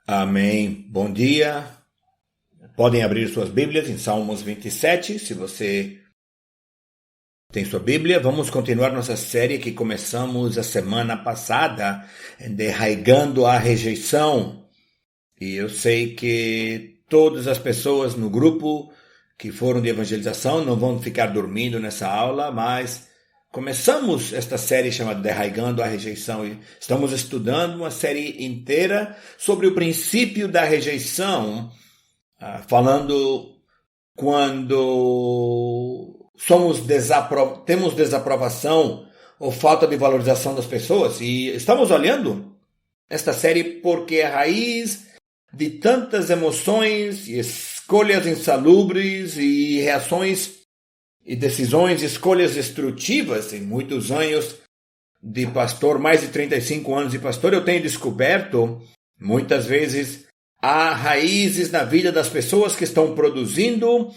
Amém. Bom dia. Podem abrir suas Bíblias em Salmos 27, se você tem sua Bíblia. Vamos continuar nossa série que começamos a semana passada, derraigando a rejeição. E eu sei que todas as pessoas no grupo que foram de evangelização não vão ficar dormindo nessa aula, mas começamos esta série chamada Derraigando a Rejeição e estamos estudando uma série inteira sobre o princípio da rejeição, falando quando temos desaprovação ou falta de valorização das pessoas. E estamos olhando esta série porque a raiz de tantas emoções e escolhas insalubres e reações e decisões, escolhas destrutivas em muitos anos de pastor, mais de 35 anos de pastor, eu tenho descoberto, muitas vezes, há raízes na vida das pessoas que estão produzindo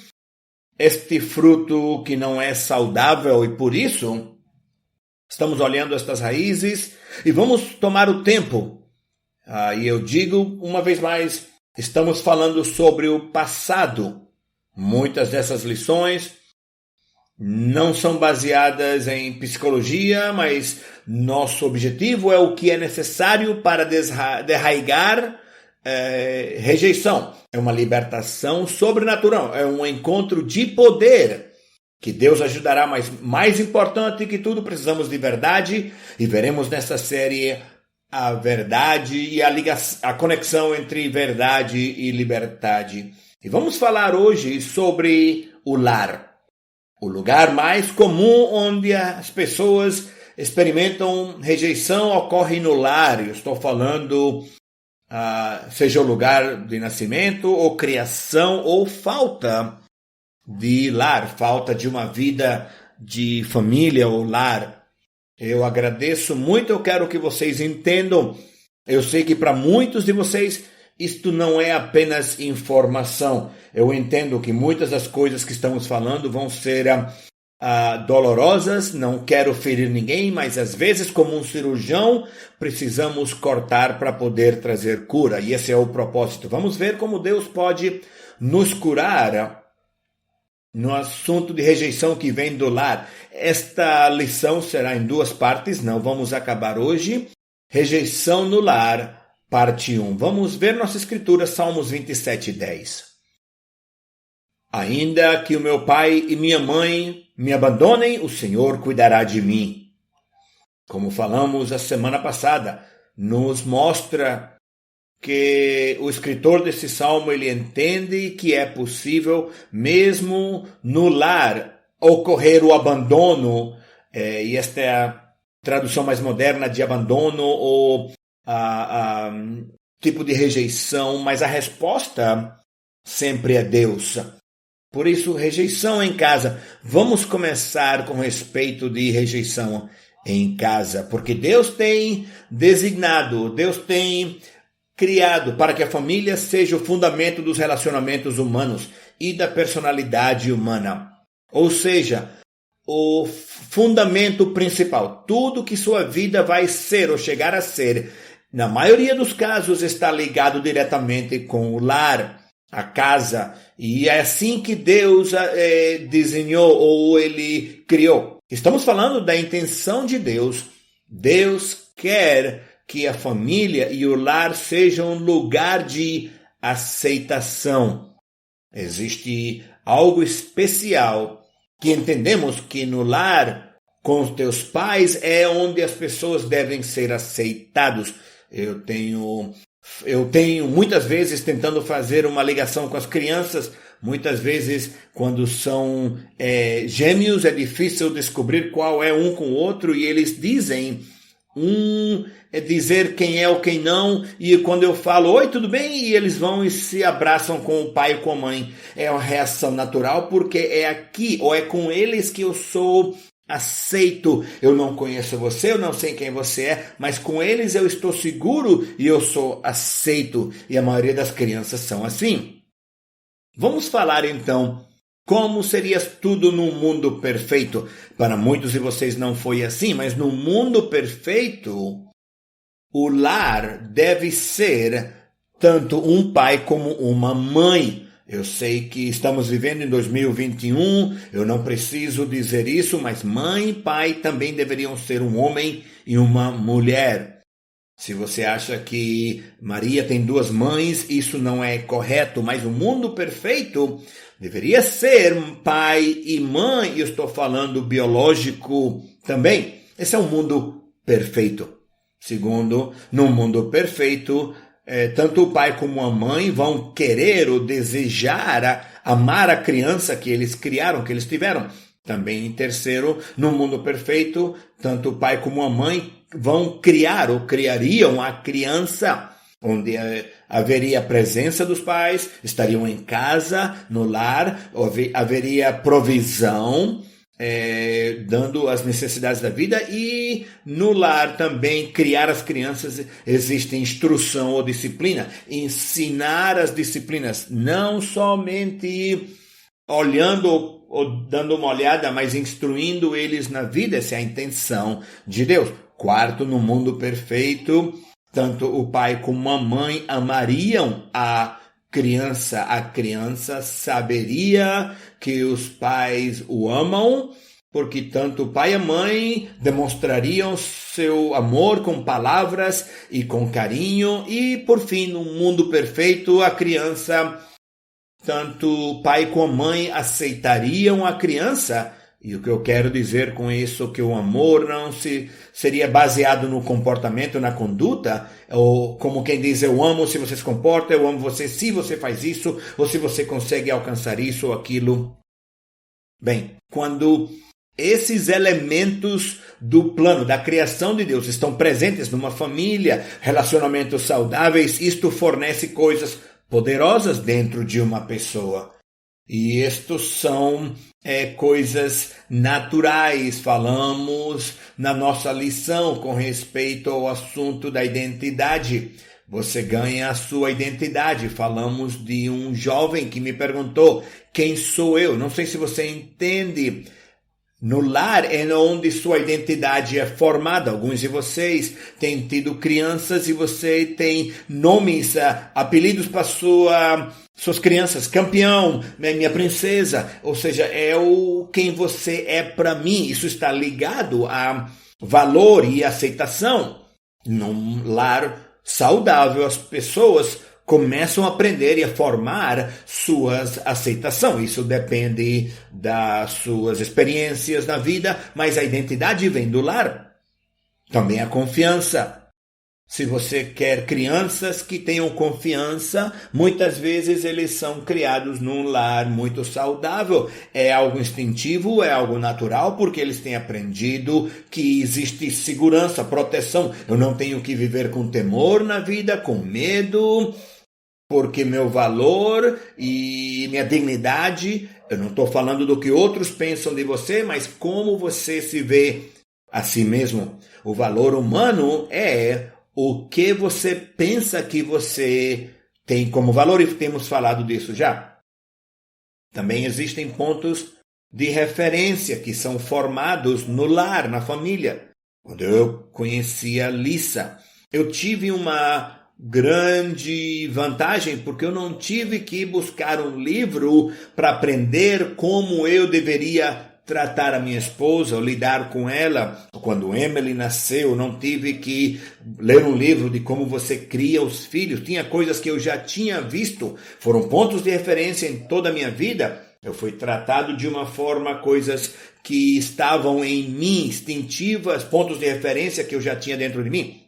este fruto que não é saudável e por isso estamos olhando estas raízes e vamos tomar o tempo. E eu digo uma vez mais, estamos falando sobre o passado. Muitas dessas lições não são baseadas em psicologia, mas nosso objetivo é o que é necessário para derraigar rejeição. É uma libertação sobrenatural, é um encontro de poder que Deus ajudará, mas mais importante que tudo, precisamos de verdade e veremos nessa série a verdade e a conexão entre verdade e liberdade. E vamos falar hoje sobre o lar. O lugar mais comum onde as pessoas experimentam rejeição ocorre no lar. Eu estou falando, seja o lugar de nascimento, ou criação, ou falta de lar, falta de uma vida de família ou lar. Eu agradeço muito, eu quero que vocês entendam. Eu sei que para muitos de vocês isto não é apenas informação. Eu entendo que muitas das coisas que estamos falando vão ser dolorosas, não quero ferir ninguém, mas às vezes, como um cirurgião, precisamos cortar para poder trazer cura. E esse é o propósito. Vamos ver como Deus pode nos curar no assunto de rejeição que vem do lar. Esta lição será em duas partes, não vamos acabar hoje. Rejeição no lar. Parte 1. Vamos ver nossa escritura, Salmos 27, 10. Ainda que o meu pai e minha mãe me abandonem, o Senhor cuidará de mim. Como falamos a semana passada, nos mostra que o escritor desse salmo ele entende que é possível, mesmo no lar, ocorrer o abandono, e esta é a tradução mais moderna de abandono ou tipo de rejeição, mas a resposta sempre é Deus. Por isso, rejeição em casa. Vamos começar com respeito de rejeição em casa, porque Deus tem designado, Deus tem criado para que a família seja o fundamento dos relacionamentos humanos e da personalidade humana. Ou seja, o fundamento principal, tudo que sua vida vai ser ou chegar a ser, na maioria dos casos está ligado diretamente com o lar, a casa, e é assim que Deus desenhou ou Ele criou. Estamos falando da intenção de Deus. Deus quer que a família e o lar sejam um lugar de aceitação. Existe algo especial que entendemos que no lar, com os teus pais, é onde as pessoas devem ser aceitados. Eu tenho muitas vezes tentando fazer uma ligação com as crianças, muitas vezes quando são gêmeos é difícil descobrir qual é um com o outro e eles dizem, dizer quem é ou quem não, e quando eu falo, oi, tudo bem? E eles vão e se abraçam com o pai e com a mãe. É uma reação natural porque é aqui, ou é com eles que eu sou aceito. Eu não conheço você, eu não sei quem você é, mas com eles eu estou seguro e eu sou aceito. E a maioria das crianças são assim. Vamos falar então como seria tudo num mundo perfeito. Para muitos de vocês não foi assim, mas no mundo perfeito, o lar deve ser tanto um pai como uma mãe. Eu sei que estamos vivendo em 2021, eu não preciso dizer isso, mas mãe e pai também deveriam ser um homem e uma mulher. Se você acha que Maria tem duas mães, isso não é correto, mas o mundo perfeito deveria ser pai e mãe, e eu estou falando biológico também. Esse é um mundo perfeito. Segundo, no mundo perfeito, tanto o pai como a mãe vão querer ou desejar amar a criança que eles criaram, que eles tiveram. Também em terceiro, no mundo perfeito, tanto o pai como a mãe vão criar ou criariam a criança, onde haveria a presença dos pais, estariam em casa, no lar, haveria provisão, dando as necessidades da vida, e no lar também criar as crianças, existe instrução ou disciplina, ensinar as disciplinas, não somente olhando ou dando uma olhada, mas instruindo eles na vida, essa é a intenção de Deus. Quarto, no mundo perfeito, tanto o pai como a mãe amariam a criança saberia que os pais o amam, porque tanto o pai e a mãe demonstrariam seu amor com palavras e com carinho, e por fim, no mundo perfeito, a criança, tanto o pai como a mãe aceitariam a criança. E o que eu quero dizer com isso é que o amor não seria baseado no comportamento, na conduta, ou como quem diz, eu amo se você se comporta, eu amo você se você faz isso, ou se você consegue alcançar isso ou aquilo. Bem, quando esses elementos do plano da criação de Deus estão presentes numa família, relacionamentos saudáveis, isto fornece coisas poderosas dentro de uma pessoa. E estes são coisas naturais. Falamos na nossa lição com respeito ao assunto da identidade. Você ganha a sua identidade. Falamos de um jovem que me perguntou, quem sou eu? Não sei se você entende. No lar é onde sua identidade é formada. Alguns de vocês têm tido crianças e você tem nomes, apelidos para suas crianças. Campeão, minha princesa. Ou seja, é quem você é para mim. Isso está ligado a valor e aceitação. Num lar saudável, as pessoas começam a aprender e a formar suas aceitação. Isso depende das suas experiências na vida, mas a identidade vem do lar. Também a confiança. Se você quer crianças que tenham confiança, muitas vezes eles são criados num lar muito saudável. É algo instintivo, é algo natural, porque eles têm aprendido que existe segurança, proteção. Eu não tenho que viver com temor na vida, com medo, porque meu valor e minha dignidade, eu não estou falando do que outros pensam de você, mas como você se vê a si mesmo. O valor humano é o que você pensa que você tem como valor, e temos falado disso já. Também existem pontos de referência que são formados no lar, na família. Quando eu conheci a Lissa, eu tive uma grande vantagem, porque eu não tive que buscar um livro para aprender como eu deveria tratar a minha esposa ou lidar com ela. Quando Emily nasceu, não tive que ler um livro de como você cria os filhos. Tinha coisas que eu já tinha visto. Foram pontos de referência em toda a minha vida. Eu fui tratado de uma forma, coisas que estavam em mim, instintivas, pontos de referência que eu já tinha dentro de mim.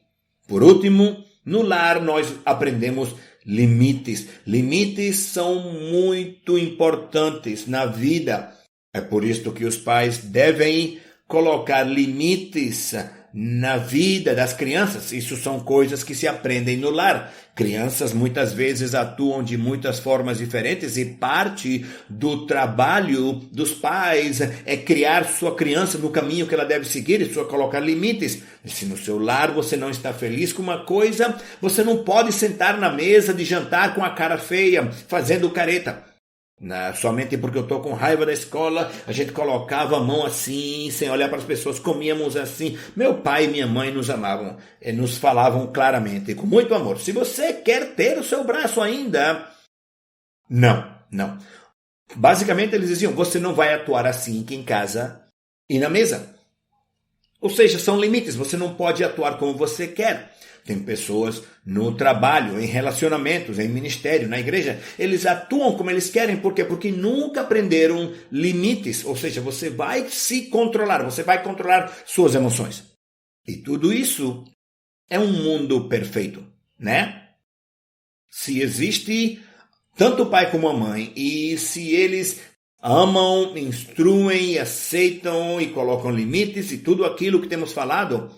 Por último, no lar nós aprendemos limites. Limites são muito importantes na vida. É por isso que os pais devem colocar limites na vida das crianças. Isso são coisas que se aprendem no lar. Crianças muitas vezes atuam de muitas formas diferentes, e parte do trabalho dos pais é criar sua criança no caminho que ela deve seguir, e colocar limites. Se no seu lar você não está feliz com uma coisa, você não pode sentar na mesa de jantar com a cara feia, fazendo careta. Somente porque eu estou com raiva da escola, a gente colocava a mão assim, sem olhar para as pessoas, comíamos assim. Meu pai e minha mãe nos amavam, nos falavam claramente, com muito amor. Se você quer ter o seu braço ainda, não. Basicamente eles diziam, você não vai atuar assim aqui em casa e na mesa. Ou seja, são limites, você não pode atuar como você quer. Tem pessoas no trabalho, em relacionamentos, em ministério, na igreja, eles atuam como eles querem, por quê? Porque nunca aprenderam limites, ou seja, você vai se controlar, você vai controlar suas emoções. E tudo isso é um mundo perfeito, né? Se existe tanto o pai como a mãe, e se eles amam, instruem, aceitam e colocam limites e tudo aquilo que temos falado,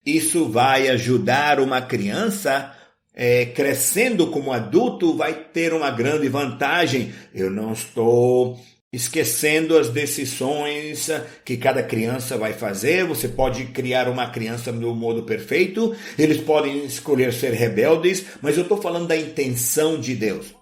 isso vai ajudar uma criança crescendo como adulto, vai ter uma grande vantagem. Eu não estou esquecendo as decisões que cada criança vai fazer. Você pode criar uma criança no modo perfeito, eles podem escolher ser rebeldes, mas eu estou falando da intenção de Deus.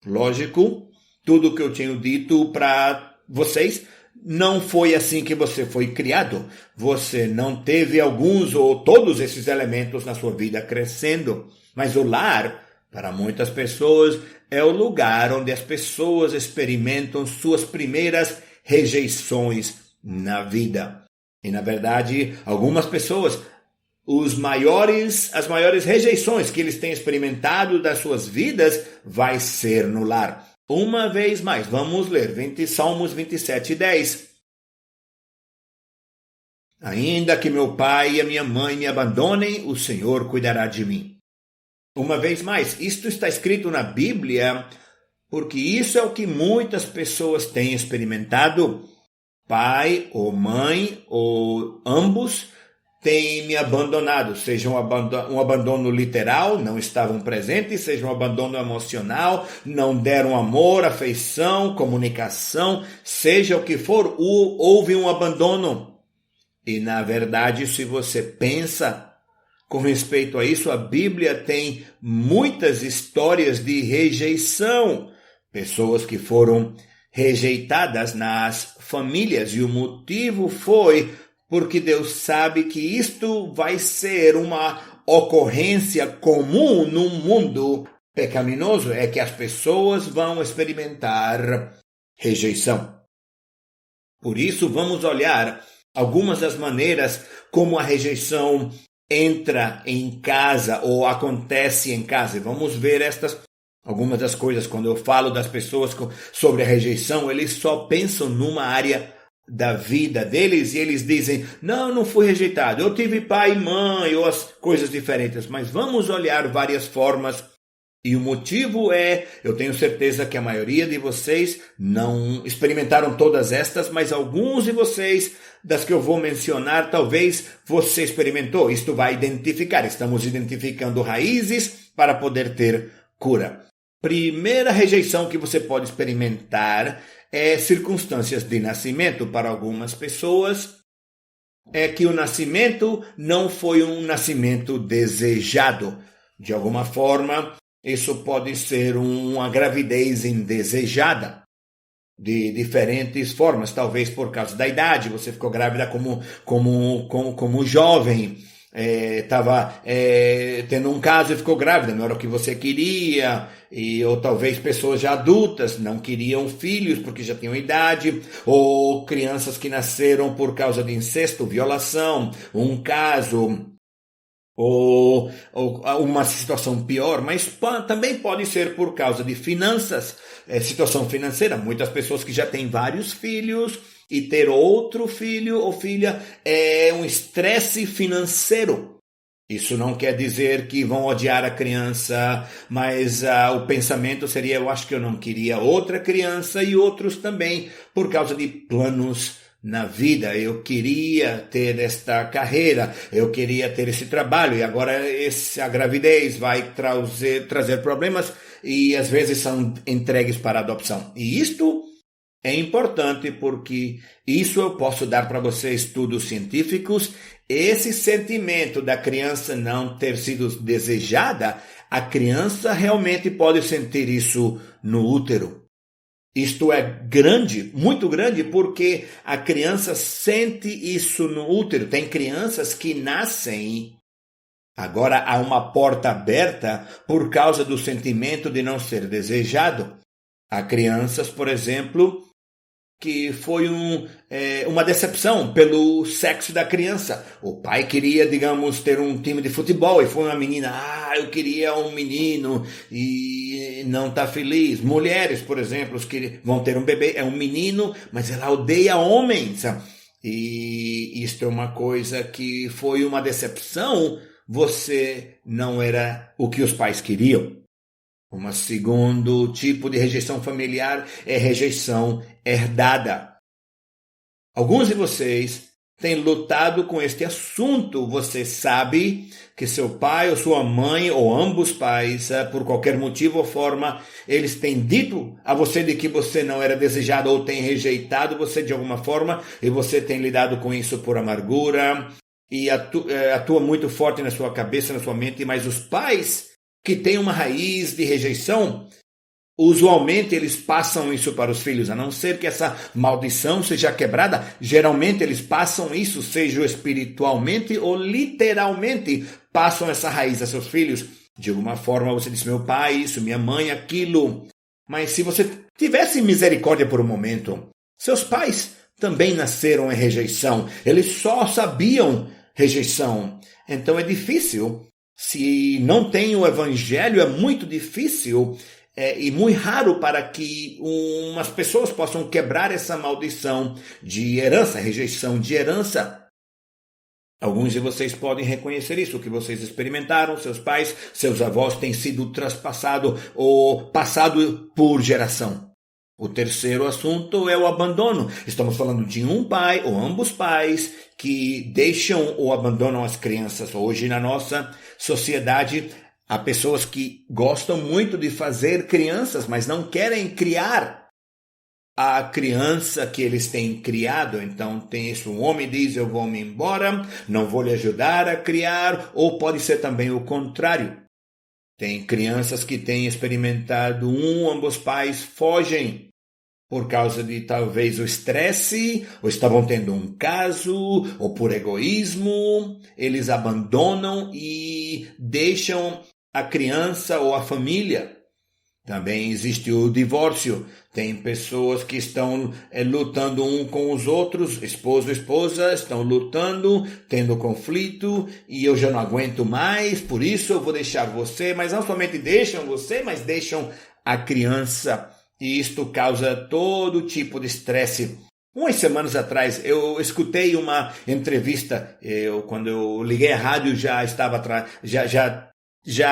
Lógico, tudo que eu tenho dito para vocês não foi assim que você foi criado. Você não teve alguns ou todos esses elementos na sua vida crescendo. Mas o lar, para muitas pessoas, é o lugar onde as pessoas experimentam suas primeiras rejeições na vida. E, na verdade, algumas pessoas, as maiores rejeições que eles têm experimentado das suas vidas vai ser no lar. Uma vez mais, vamos ler Salmos 27:10. Ainda que meu pai e a minha mãe me abandonem, o Senhor cuidará de mim. Uma vez mais, isto está escrito na Bíblia, porque isso é o que muitas pessoas têm experimentado. Pai ou mãe, ou ambos, têm me abandonado, seja um abandono literal, não estavam presentes, seja um abandono emocional, não deram amor, afeição, comunicação, seja o que for, houve um abandono. E na verdade, se você pensa com respeito a isso, a Bíblia tem muitas histórias de rejeição, pessoas que foram rejeitadas nas famílias, e o motivo foi porque Deus sabe que isto vai ser uma ocorrência comum num mundo pecaminoso, é que as pessoas vão experimentar rejeição. Por isso, vamos olhar algumas das maneiras como a rejeição entra em casa ou acontece em casa. E vamos ver algumas das coisas. Quando eu falo das pessoas sobre a rejeição, eles só pensam numa área da vida deles e eles dizem, não fui rejeitado, eu tive pai e mãe, ou as coisas diferentes. Mas vamos olhar várias formas, e o motivo eu tenho certeza que a maioria de vocês não experimentaram todas estas, mas alguns de vocês, das que eu vou mencionar, talvez você experimentou. Isto vai identificar, estamos identificando raízes para poder ter cura. Primeira rejeição que você pode experimentar é circunstâncias de nascimento. Para algumas pessoas, é que o nascimento não foi um nascimento desejado. De alguma forma, isso pode ser uma gravidez indesejada. De diferentes formas, talvez por causa da idade, você ficou grávida como jovem, estava tendo um caso e ficou grávida, não era o que você queria, ou talvez pessoas já adultas não queriam filhos porque já tinham idade, ou crianças que nasceram por causa de incesto, violação, um caso, ou uma situação pior, mas também pode ser por causa de finanças, situação financeira. Muitas pessoas que já têm vários filhos e ter outro filho ou filha é um estresse financeiro. Isso não quer dizer que vão odiar a criança, mas o pensamento seria, eu acho que eu não queria outra criança, e outros também por causa de planos na vida. Eu queria ter esta carreira, eu queria ter esse trabalho, e agora a gravidez vai trazer problemas e às vezes são entregues para adopção. E isto é importante porque isso eu posso dar para você estudos científicos. Esse sentimento da criança não ter sido desejada, a criança realmente pode sentir isso no útero. Isto é grande, muito grande, porque a criança sente isso no útero. Tem crianças que nascem, agora há uma porta aberta por causa do sentimento de não ser desejado. Há crianças, por exemplo, que foi uma decepção pelo sexo da criança. O pai queria, digamos, ter um time de futebol e foi uma menina. Eu queria um menino e não está feliz. Mulheres, por exemplo, que vão ter um bebê, é um menino, mas ela odeia homens. E isto é uma coisa que foi uma decepção. Você não era o que os pais queriam. Um segundo tipo de rejeição familiar é rejeição herdada. Alguns de vocês têm lutado com este assunto. Você sabe que seu pai ou sua mãe, ou ambos pais, por qualquer motivo ou forma, eles têm dito a você de que você não era desejado ou têm rejeitado você de alguma forma e você tem lidado com isso por amargura e atua muito forte na sua cabeça, na sua mente, mas os pais que tem uma raiz de rejeição, usualmente eles passam isso para os filhos, a não ser que essa maldição seja quebrada. Geralmente eles passam isso, seja espiritualmente ou literalmente, passam essa raiz a seus filhos. De alguma forma você diz, meu pai isso, minha mãe aquilo. Mas se você tivesse misericórdia por um momento, seus pais também nasceram em rejeição, eles só sabiam rejeição. Então é difícil. Se não tem o evangelho, é muito difícil e muito raro para que umas pessoas possam quebrar essa maldição de herança, rejeição de herança. Alguns de vocês podem reconhecer isso, o que vocês experimentaram, seus pais, seus avós têm sido traspassado ou passado por geração. O terceiro assunto é o abandono. Estamos falando de um pai ou ambos pais que deixam ou abandonam as crianças. Hoje na nossa sociedade há pessoas que gostam muito de fazer crianças, mas não querem criar a criança que eles têm criado. Então tem isso, um homem diz, eu vou me embora, não vou lhe ajudar a criar, ou pode ser também o contrário. Tem crianças que têm experimentado ambos pais fogem por causa de talvez o estresse, ou estavam tendo um caso, ou por egoísmo, eles abandonam e deixam a criança ou a família. Também existe o divórcio. Tem pessoas que estão lutando um com os outros, esposo e esposa, estão lutando, tendo conflito, e eu já não aguento mais, por isso eu vou deixar você, mas não somente deixam você, mas deixam a criança, e isto causa todo tipo de estresse. Umas semanas atrás eu escutei uma entrevista, quando eu liguei a rádio já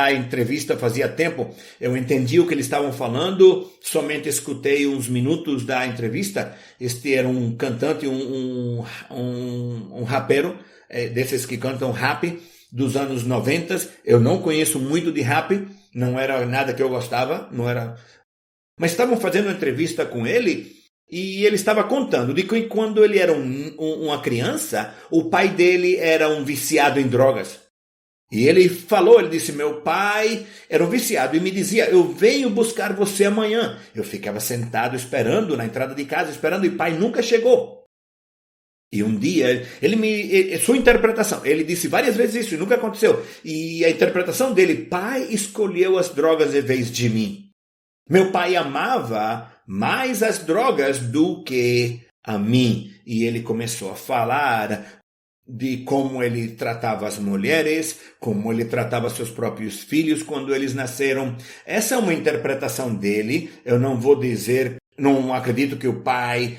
a entrevista fazia tempo, eu entendi o que eles estavam falando, somente escutei uns minutos da entrevista. Este era um cantante, um rapero, desses que cantam rap, dos anos 90. Eu não conheço muito de rap, não era nada que eu gostava, não era. Mas estavam fazendo uma entrevista com ele e ele estava contando de que quando ele era uma criança, o pai dele era um viciado em drogas. E ele disse, meu pai era um viciado e me dizia, eu venho buscar você amanhã. Eu ficava sentado esperando na entrada de casa, esperando, e o pai nunca chegou. E um dia, sua interpretação, ele disse várias vezes isso e nunca aconteceu. E a interpretação dele, pai escolheu as drogas em vez de mim. Meu pai amava mais as drogas do que a mim. E ele começou a falar de como ele tratava as mulheres, como ele tratava seus próprios filhos quando eles nasceram. Essa é uma interpretação dele. Eu não vou dizer, não acredito que o pai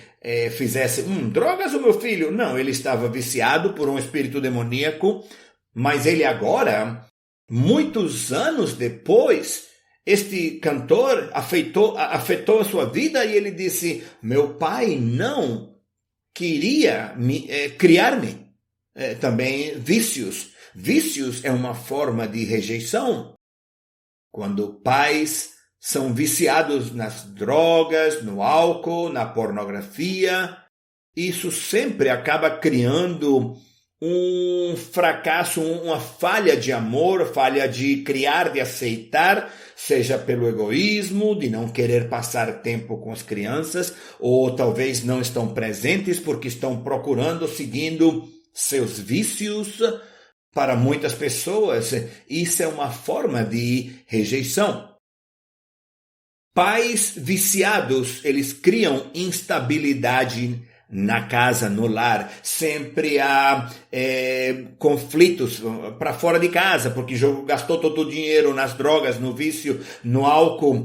fizesse, drogas o meu filho. Não, ele estava viciado por um espírito demoníaco, mas ele agora, muitos anos depois, este cantor afetou a sua vida e ele disse, meu pai não queria criar-me. Também vícios. Vícios é uma forma de rejeição. Quando pais são viciados nas drogas, no álcool, na pornografia, isso sempre acaba criando um fracasso, uma falha de amor, falha de criar, de aceitar, seja pelo egoísmo, de não querer passar tempo com as crianças, ou talvez não estão presentes porque estão procurando, seguindo seus vícios. Para muitas pessoas, isso é uma forma de rejeição. Pais viciados, eles criam instabilidade na casa, no lar. Sempre há conflitos para fora de casa, porque gastou todo o dinheiro nas drogas, no vício, no álcool.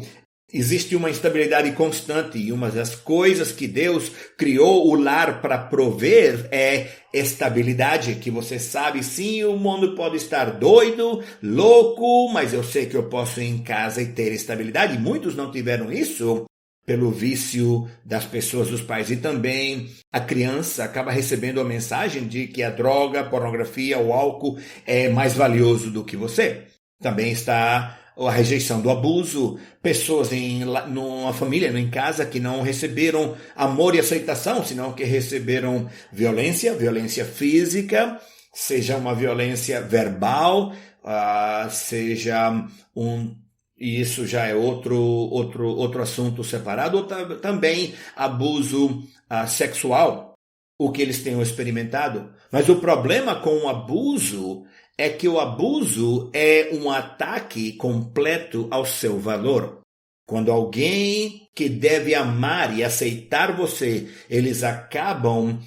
Existe uma instabilidade constante e uma das coisas que Deus criou o lar para prover é estabilidade, que você sabe, sim, o mundo pode estar doido, louco, mas eu sei que eu posso ir em casa e ter estabilidade. Muitos não tiveram isso pelo vício das pessoas, dos pais. E também a criança acaba recebendo a mensagem de que a droga, a pornografia, o álcool é mais valioso do que você. Também está a rejeição do abuso, pessoas numa família, em casa, que não receberam amor e aceitação, senão que receberam violência física, seja uma violência verbal, e isso já é outro assunto separado, ou também abuso sexual, o que eles tenham experimentado. Mas o problema com o abuso é que o abuso é um ataque completo ao seu valor. Quando alguém que deve amar e aceitar você, eles acabam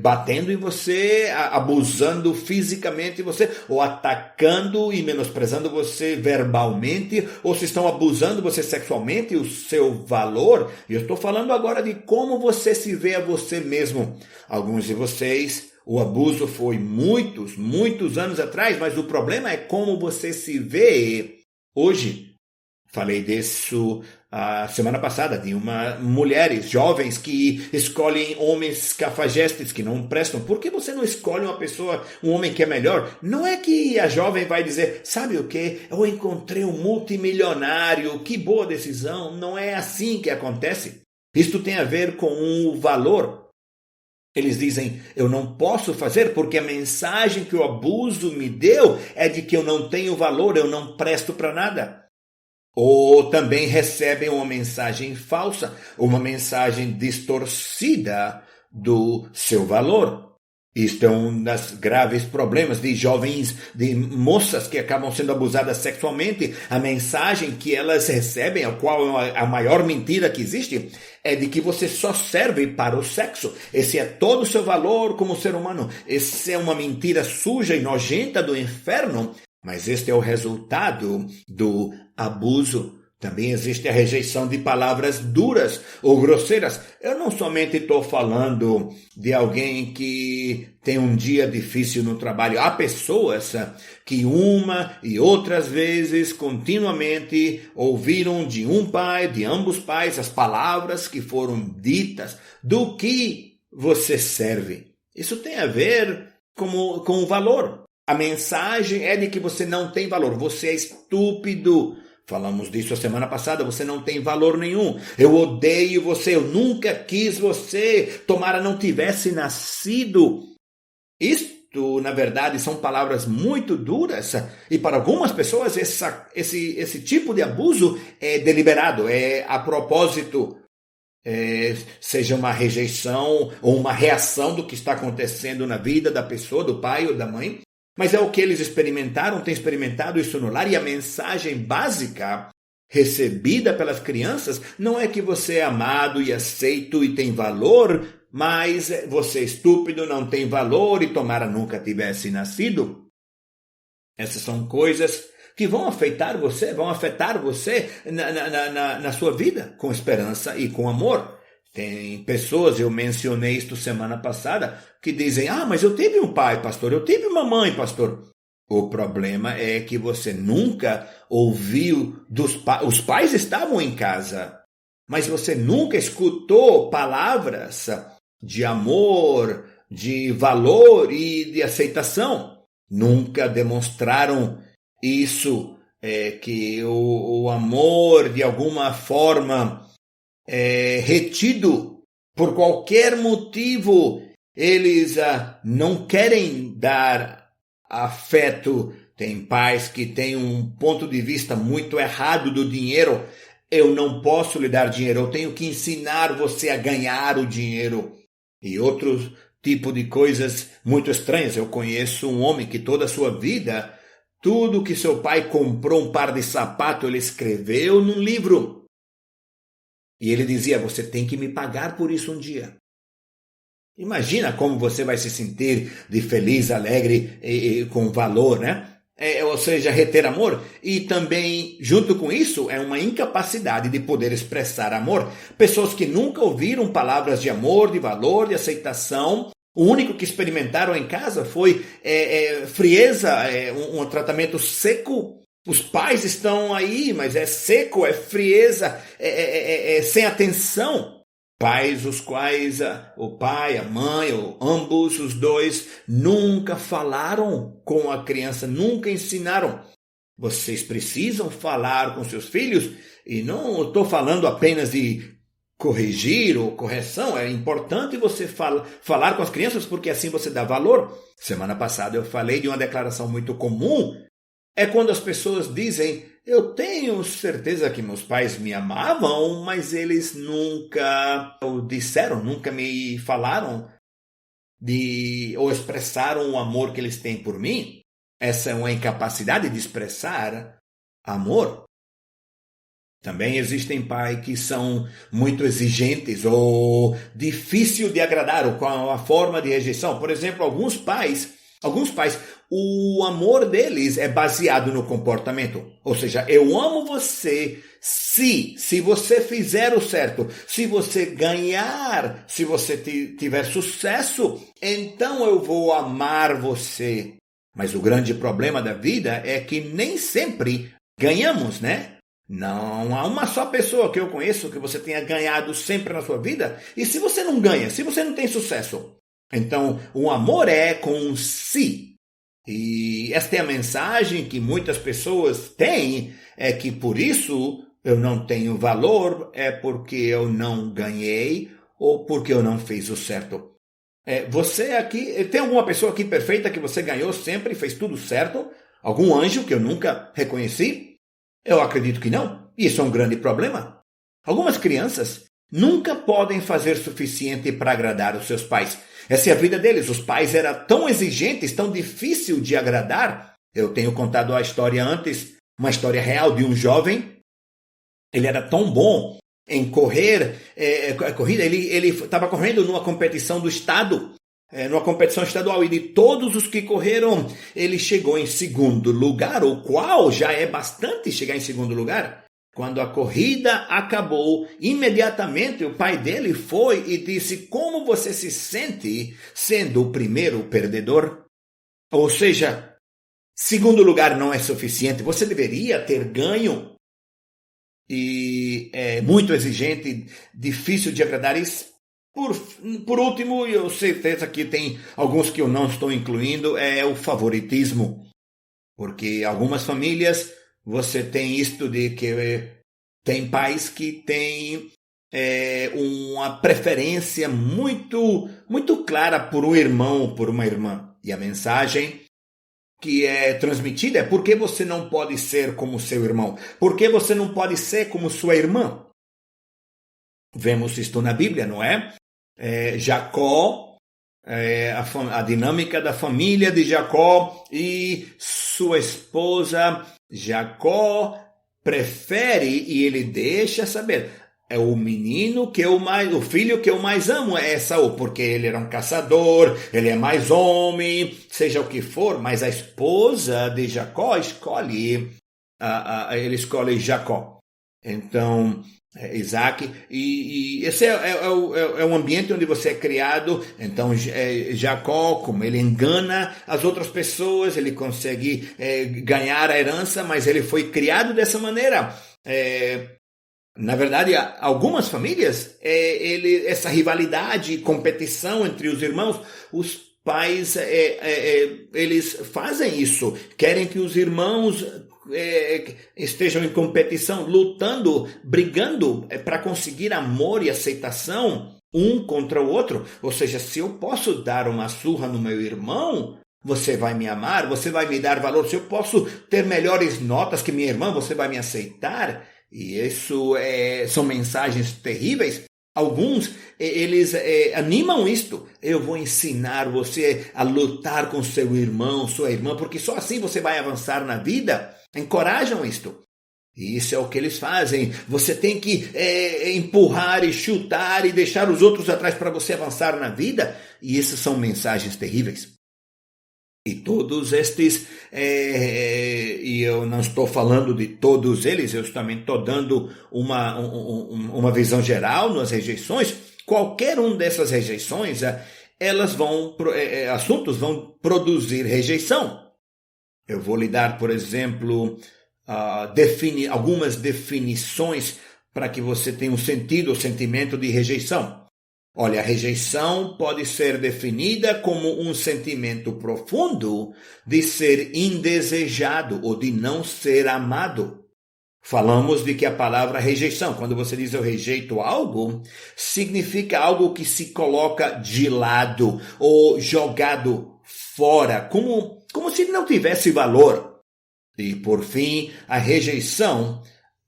batendo em você, abusando fisicamente de você, ou atacando e menosprezando você verbalmente, ou se estão abusando você sexualmente, o seu valor. E eu estou falando agora de como você se vê a você mesmo. Alguns de vocês, o abuso foi muitos anos atrás, mas o problema é como você se vê hoje. Falei disso a semana passada, de mulheres jovens que escolhem homens cafajestes que não prestam. Por que você não escolhe um homem que é melhor? Não é que a jovem vai dizer, sabe o quê? Eu encontrei um multimilionário, que boa decisão. Não é assim que acontece. Isto tem a ver com o valor. Eles dizem, eu não posso fazer porque a mensagem que o abuso me deu é de que eu não tenho valor, eu não presto para nada. Ou também recebem uma mensagem falsa, uma mensagem distorcida do seu valor. Isto é um dos graves problemas de jovens, de moças que acabam sendo abusadas sexualmente. A mensagem que elas recebem, a qual é a maior mentira que existe, é de que você só serve para o sexo. Esse é todo o seu valor como ser humano. Essa é uma mentira suja e nojenta do inferno. Mas este é o resultado do abuso. Também existe a rejeição de palavras duras ou grosseiras. Eu não somente estou falando de alguém que tem um dia difícil no trabalho. Há pessoas que uma e outras vezes, continuamente, ouviram de um pai, de ambos pais, as palavras que foram ditas. Do que você serve? Isso tem a ver com o valor. A mensagem é de que você não tem valor, você é estúpido. Falamos disso a semana passada, você não tem valor nenhum. Eu odeio você, eu nunca quis você, tomara não tivesse nascido. Isto, na verdade, são palavras muito duras e para algumas pessoas esse tipo de abuso é deliberado, é a propósito. Seja uma rejeição ou uma reação do que está acontecendo na vida da pessoa, do pai ou da mãe. Mas é o que eles experimentaram, têm experimentado isso no lar, e a mensagem básica recebida pelas crianças não é que você é amado e aceito e tem valor, mas você é estúpido, não tem valor e tomara nunca tivesse nascido. Essas são coisas que vão afetar você na sua vida, com esperança e com amor. Tem pessoas, eu mencionei isto semana passada, que dizem, mas eu tive um pai, pastor, eu tive uma mãe, pastor. O problema é que você nunca ouviu os pais estavam em casa, mas você nunca escutou palavras de amor, de valor e de aceitação. Nunca demonstraram isso, que o amor, de alguma forma, retido por qualquer motivo, Eles não querem dar afeto. Tem pais que têm um ponto de vista muito errado do dinheiro. Eu não posso lhe dar dinheiro, eu tenho que ensinar você a ganhar o dinheiro. E outro tipo de coisas muito estranhas. Eu conheço um homem que toda a sua vida, tudo que seu pai comprou, um par de sapato, ele escreveu num livro. E ele dizia, você tem que me pagar por isso um dia. Imagina como você vai se sentir de feliz, alegre e com valor, né? Ou seja, reter amor. E também, junto com isso, é uma incapacidade de poder expressar amor. Pessoas que nunca ouviram palavras de amor, de valor, de aceitação. O único que experimentaram em casa foi frieza, um tratamento seco. Os pais estão aí, mas é seco, é frieza, sem atenção. Pais os quais o pai, a mãe, ou ambos os dois nunca falaram com a criança, nunca ensinaram. Vocês precisam falar com seus filhos, e não estou falando apenas de corrigir ou correção, é importante você falar com as crianças porque assim você dá valor. Semana passada eu falei de uma declaração muito comum, é quando as pessoas dizem, eu tenho certeza que meus pais me amavam, mas eles nunca disseram, nunca me falaram ou expressaram o amor que eles têm por mim. Essa é uma incapacidade de expressar amor. Também existem pais que são muito exigentes ou difícil de agradar, ou com a forma de rejeição. Por exemplo, alguns pais, o amor deles é baseado no comportamento. Ou seja, eu amo você se você fizer o certo, se você ganhar, se você tiver sucesso, então eu vou amar você. Mas o grande problema da vida é que nem sempre ganhamos, né? Não há uma só pessoa que eu conheço que você tenha ganhado sempre na sua vida. E se você não ganha, se você não tem sucesso? Então, o amor é com um si. E esta é a mensagem que muitas pessoas têm, é que por isso eu não tenho valor, é porque eu não ganhei ou porque eu não fiz o certo. Você aqui, tem alguma pessoa aqui perfeita que você ganhou sempre e fez tudo certo? Algum anjo que eu nunca reconheci? Eu acredito que não. Isso é um grande problema. Algumas crianças nunca podem fazer suficiente para agradar os seus pais. Essa é a vida deles. Os pais eram tão exigentes, tão difícil de agradar. Eu tenho contado a história antes, uma história real de um jovem. Ele era tão bom em correr, corrida. Ele estava correndo numa competição do estado, numa competição estadual. E de todos os que correram, ele chegou em segundo lugar, o qual já é bastante chegar em segundo lugar. Quando a corrida acabou, imediatamente o pai dele foi e disse, como você se sente sendo o primeiro perdedor? Ou seja, segundo lugar não é suficiente, você deveria ter ganho. E é muito exigente, difícil de agradar. E por último, eu sei certeza que tem alguns que eu não estou incluindo, é o favoritismo. Porque algumas famílias... Você tem isto de que tem pais que têm uma preferência muito, muito clara por um irmão ou por uma irmã. E a mensagem que é transmitida é por que você não pode ser como seu irmão? Por que você não pode ser como sua irmã? Vemos isto na Bíblia, não é? Jacó, a dinâmica da família de Jacó e sua esposa. Jacó prefere e ele deixa saber, é o menino que o filho que eu mais amo é Esaú, porque ele era um caçador, ele é mais homem, seja o que for, mas a esposa de Jacó ele escolhe Jacó. Então, Isaac, e esse é o ambiente onde você é criado. Então Jacó, como ele engana as outras pessoas, ele consegue ganhar a herança, mas ele foi criado dessa maneira. Na verdade, algumas famílias, essa rivalidade e competição entre os irmãos, os pais eles fazem isso, querem que os irmãos estejam em competição, lutando, brigando para conseguir amor e aceitação. um contra o outro. Ou seja, se eu posso dar uma surra no meu irmão, você vai me amar, você vai me dar valor. Se eu posso ter melhores notas que minha irmã, você vai me aceitar. E isso são mensagens terríveis. Alguns, eles animam isto. Eu vou ensinar você a lutar com seu irmão, sua irmã, porque só assim você vai avançar na vida. Encorajam isto. E isso é o que eles fazem. Você tem que empurrar e chutar e deixar os outros atrás para você avançar na vida. E essas são mensagens terríveis. E todos estes, e eu não estou falando de todos eles, eu também estou dando uma visão geral nas rejeições. Qualquer um dessas rejeições, assuntos vão produzir rejeição. Eu vou lhe dar, por exemplo, algumas definições para que você tenha um sentido, o sentimento de rejeição. Olha, a rejeição pode ser definida como um sentimento profundo de ser indesejado ou de não ser amado. Falamos de que a palavra rejeição, quando você diz eu rejeito algo, significa algo que se coloca de lado ou jogado fora, como se não tivesse valor. E por fim, a rejeição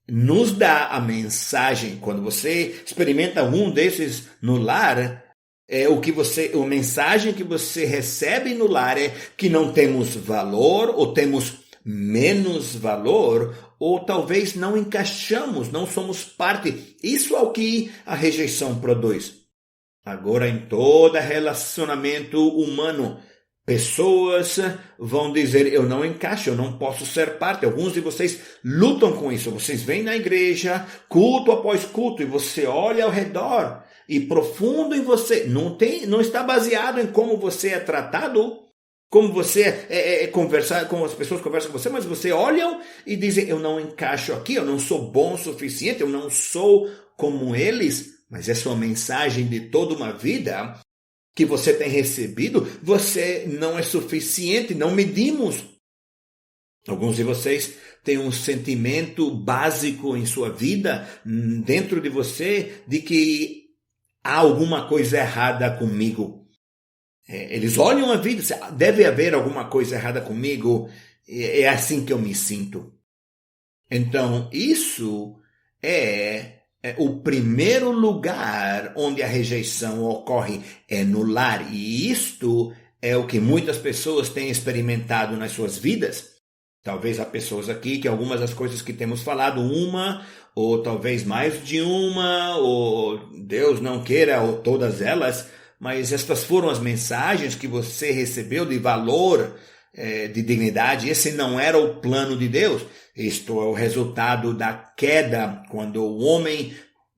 nos dá a mensagem. Quando você experimenta um desses no lar, a mensagem que você recebe no lar é que não temos valor, ou temos menos valor, ou talvez não encaixamos, não somos parte. Isso é o que a rejeição produz. Agora, em todo relacionamento humano, pessoas vão dizer, eu não encaixo, eu não posso ser parte. Alguns de vocês lutam com isso. Vocês vêm na igreja, culto após culto, e você olha ao redor, e profundo em você, não está baseado em como você é tratado, como você conversar, como as pessoas conversam com você, mas você olham e dizem, eu não encaixo aqui, eu não sou bom o suficiente, eu não sou como eles. Mas essa é uma mensagem de toda uma vida que você tem recebido. Você não é suficiente, não medimos. Alguns de vocês têm um sentimento básico em sua vida, dentro de você, de que há alguma coisa errada comigo. Eles olham a vida, deve haver alguma coisa errada comigo, é assim que eu me sinto. Então, isso é o primeiro lugar onde a rejeição ocorre, é no lar. E isto é o que muitas pessoas têm experimentado nas suas vidas. Talvez há pessoas aqui que algumas das coisas que temos falado, uma, ou talvez mais de uma, ou Deus não queira, ou todas elas, mas estas foram as mensagens que você recebeu de valor, de dignidade. Esse não era o plano de Deus. Isto é o resultado da queda, quando o homem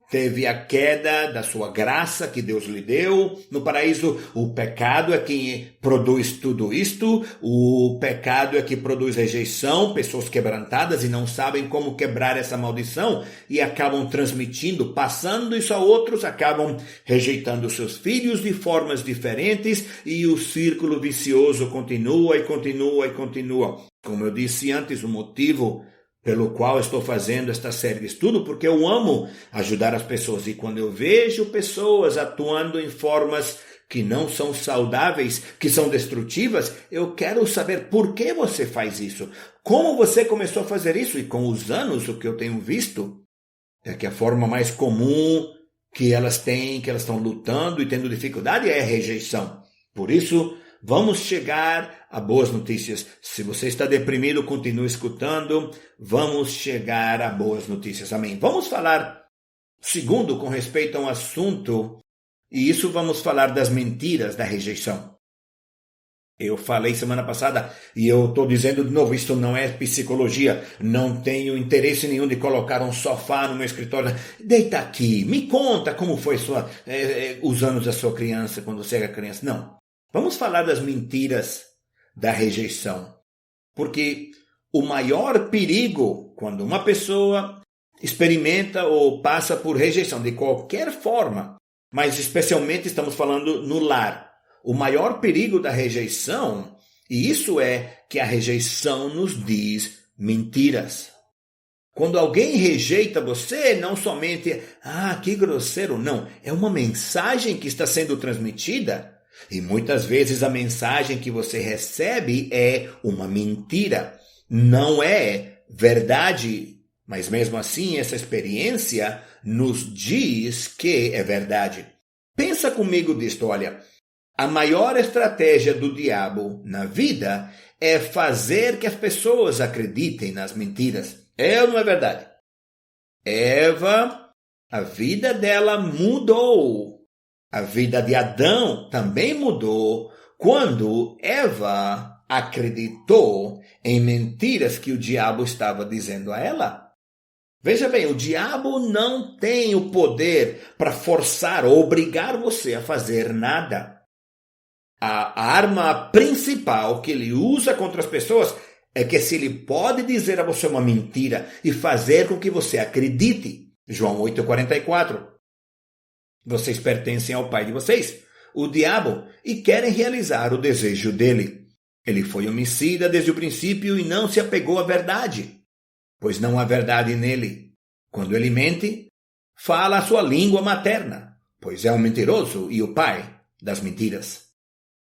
teve a queda da sua graça que Deus lhe deu no paraíso. O pecado é que produz tudo isto. O pecado é que produz rejeição, pessoas quebrantadas e não sabem como quebrar essa maldição e acabam transmitindo, passando isso a outros, acabam rejeitando seus filhos de formas diferentes e o círculo vicioso continua e continua e continua. Como eu disse antes, o motivo pelo qual estou fazendo esta série de estudo, porque eu amo ajudar as pessoas. E quando eu vejo pessoas atuando em formas que não são saudáveis, que são destrutivas, eu quero saber por que você faz isso. Como você começou a fazer isso? E com os anos, o que eu tenho visto é que a forma mais comum que elas têm, que elas estão lutando e tendo dificuldade é a rejeição. Por isso, vamos chegar a boas notícias. Se você está deprimido, continue escutando. Vamos chegar a boas notícias. Amém. Vamos falar, segundo, com respeito a um assunto, e isso vamos falar das mentiras da rejeição. Eu falei semana passada, e eu estou dizendo de novo, isto não é psicologia. Não tenho interesse nenhum de colocar um sofá no meu escritório. Deita aqui, me conta como foi os anos da sua criança, quando você era criança. Não. Vamos falar das mentiras da rejeição. Porque o maior perigo, quando uma pessoa experimenta ou passa por rejeição de qualquer forma, mas especialmente estamos falando no lar, o maior perigo da rejeição, e isso é que a rejeição nos diz mentiras. Quando alguém rejeita você, não somente, que grosseiro, não. É uma mensagem que está sendo transmitida. E muitas vezes a mensagem que você recebe é uma mentira. Não é verdade, mas mesmo assim essa experiência nos diz que é verdade. Pensa comigo disto, olha. A maior estratégia do diabo na vida é fazer que as pessoas acreditem nas mentiras. É ou não é verdade? Eva, a vida dela mudou. A vida de Adão também mudou quando Eva acreditou em mentiras que o diabo estava dizendo a ela. Veja bem, o diabo não tem o poder para forçar ou obrigar você a fazer nada. A arma principal que ele usa contra as pessoas é que se ele pode dizer a você uma mentira e fazer com que você acredite. João 8,44. Vocês pertencem ao pai de vocês, o diabo, e querem realizar o desejo dele. Ele foi homicida desde o princípio e não se apegou à verdade, pois não há verdade nele. Quando ele mente, fala a sua língua materna, pois é um mentiroso e o pai das mentiras.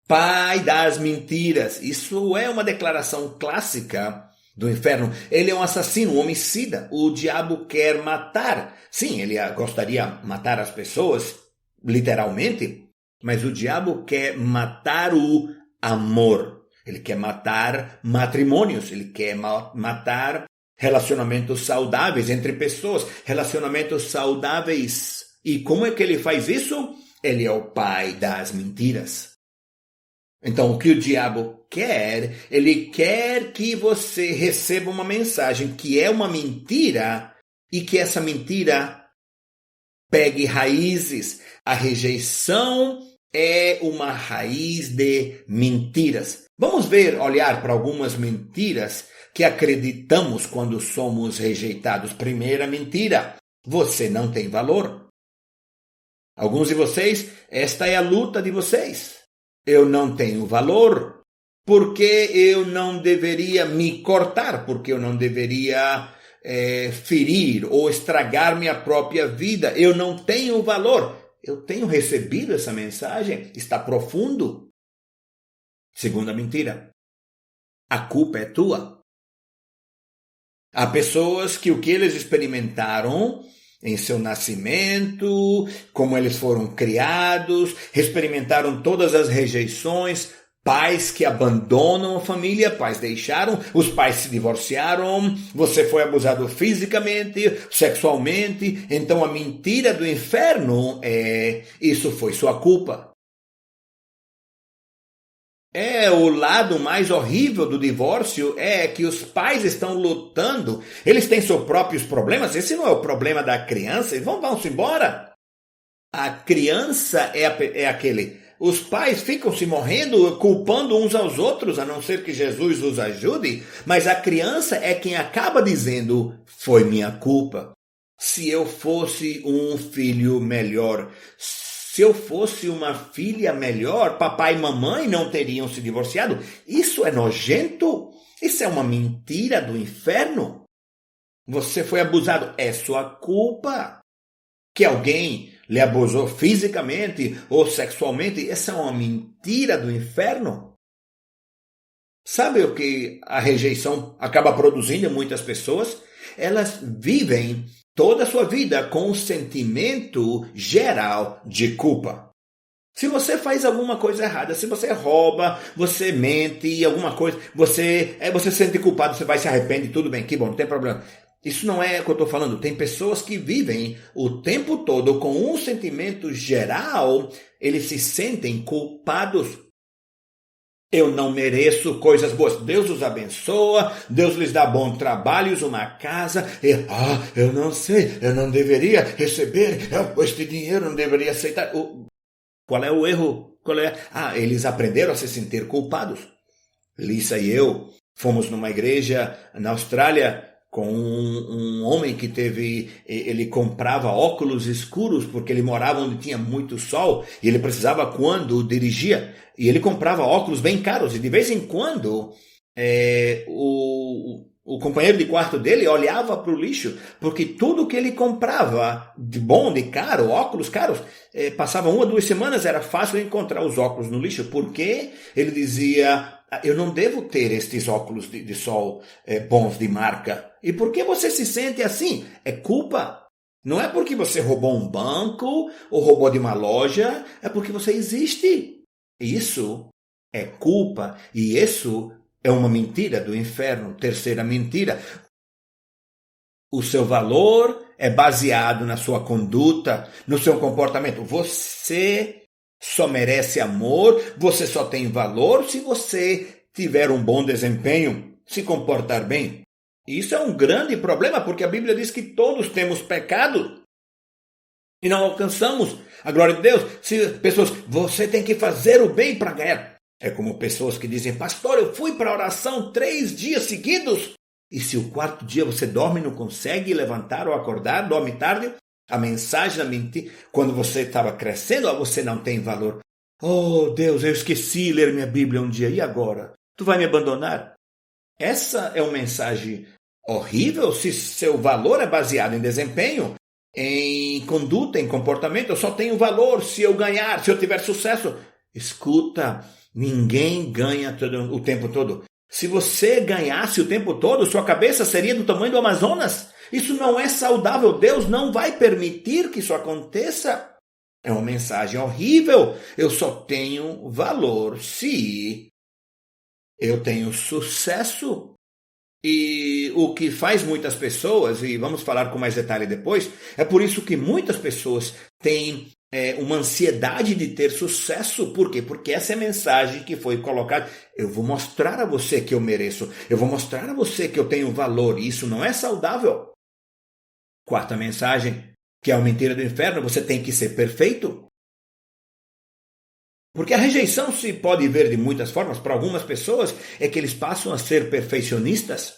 Pai das mentiras. Isso é uma declaração clássica do inferno. Ele é um assassino, um homicida. O diabo quer matar. Sim, ele gostaria de matar as pessoas, literalmente, mas o diabo quer matar o amor. Ele quer matar matrimônios. Ele quer matar relacionamentos saudáveis entre pessoas. Relacionamentos saudáveis. E como é que ele faz isso? Ele é o pai das mentiras. Então, o que o diabo quer? Ele quer que você receba uma mensagem que é uma mentira e que essa mentira pegue raízes. A rejeição é uma raiz de mentiras. Vamos olhar para algumas mentiras que acreditamos quando somos rejeitados. Primeira mentira: você não tem valor. Alguns de vocês, esta é a luta de vocês. Eu não tenho valor, porque eu não deveria me cortar, porque eu não deveria ferir ou estragar minha própria vida. Eu não tenho valor. Eu tenho recebido essa mensagem, está profundo. Segunda mentira: a culpa é tua. Há pessoas que o que eles experimentaram em seu nascimento, como eles foram criados, experimentaram todas as rejeições, pais que abandonam a família, pais deixaram, os pais se divorciaram, você foi abusado fisicamente, sexualmente, então a mentira do inferno é: isso foi sua culpa. O lado mais horrível do divórcio é que os pais estão lutando, eles têm seus próprios problemas, esse não é o problema da criança, eles vão-se embora. A criança é aquele, os pais ficam se morrendo, culpando uns aos outros, a não ser que Jesus os ajude, mas a criança é quem acaba dizendo: foi minha culpa. Se eu fosse um filho melhor, se eu fosse uma filha melhor, papai e mamãe não teriam se divorciado. Isso é nojento. Isso é uma mentira do inferno. Você foi abusado. É sua culpa. Que alguém lhe abusou fisicamente ou sexualmente. Essa é uma mentira do inferno. Sabe o que a rejeição acaba produzindo em muitas pessoas? Elas vivem toda a sua vida com um sentimento geral de culpa. Se você faz alguma coisa errada, se você rouba, você mente, alguma coisa, você se sente culpado, você vai se arrepende, tudo bem, que bom, não tem problema. Isso não é o que eu estou falando. Tem pessoas que vivem o tempo todo com um sentimento geral, eles se sentem culpados. Eu não mereço coisas boas. Deus os abençoa, Deus lhes dá bom trabalho, uma casa. Eu não sei, eu não deveria receber este dinheiro, não deveria aceitar. Qual é o erro? Eles aprenderam a se sentir culpados. Lisa e eu fomos numa igreja na Austrália com um homem que ele comprava óculos escuros porque ele morava onde tinha muito sol e ele precisava quando dirigia, e ele comprava óculos bem caros, e de vez em quando o o companheiro de quarto dele olhava para o lixo, porque tudo que ele comprava de bom, de caro, óculos caros, passava 1 ou 2 semanas, era fácil encontrar os óculos no lixo, porque ele dizia, eu não devo ter estes óculos de sol bons de marca. E por que você se sente assim? É culpa. Não é porque você roubou um banco ou roubou de uma loja, é porque você existe. Isso é culpa, e isso é uma mentira do inferno. Terceira mentira. O seu valor é baseado na sua conduta, no seu comportamento. Você só merece amor, você só tem valor se você tiver um bom desempenho, se comportar bem. Isso é um grande problema, porque a Bíblia diz que todos temos pecado e não alcançamos a glória de Deus. Se pessoas, você tem que fazer o bem para ganhar. É como pessoas que dizem, pastor, eu fui para a oração 3 dias seguidos. E se o 4º dia você dorme e não consegue levantar ou acordar, dorme tarde, a mensagem, a mentira, quando você estava crescendo, você não tem valor. Oh Deus, eu esqueci ler minha Bíblia um dia, e agora? Tu vai me abandonar? Essa é uma mensagem horrível. Se seu valor é baseado em desempenho, em conduta, em comportamento, eu só tenho valor se eu ganhar, se eu tiver sucesso. Escuta, ninguém ganha o tempo todo. Se você ganhasse o tempo todo, sua cabeça seria do tamanho do Amazonas. Isso não é saudável. Deus não vai permitir que isso aconteça. É uma mensagem horrível. Eu só tenho valor se eu tenho sucesso. E o que faz muitas pessoas, e vamos falar com mais detalhe depois, é por isso que muitas pessoas têm uma ansiedade de ter sucesso. Por quê? Porque essa é a mensagem que foi colocada. Eu vou mostrar a você que eu mereço. Eu vou mostrar a você que eu tenho valor. E isso não é saudável. 4ª mensagem, que é a mentira do inferno. Você tem que ser perfeito. Porque a rejeição se pode ver de muitas formas. Para algumas pessoas é que eles passam a ser perfeccionistas.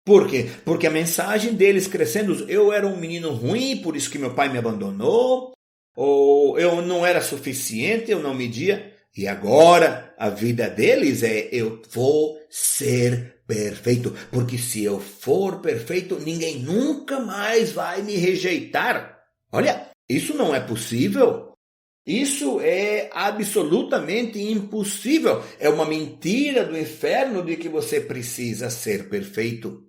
Por quê? Porque a mensagem deles crescendo, eu era um menino ruim, por isso que meu pai me abandonou, ou eu não era suficiente, eu não media. E agora a vida deles é, eu vou ser perfeito, porque se eu for perfeito, ninguém nunca mais vai me rejeitar. Olha, isso não é possível. Isso é absolutamente impossível. É uma mentira do inferno de que você precisa ser perfeito.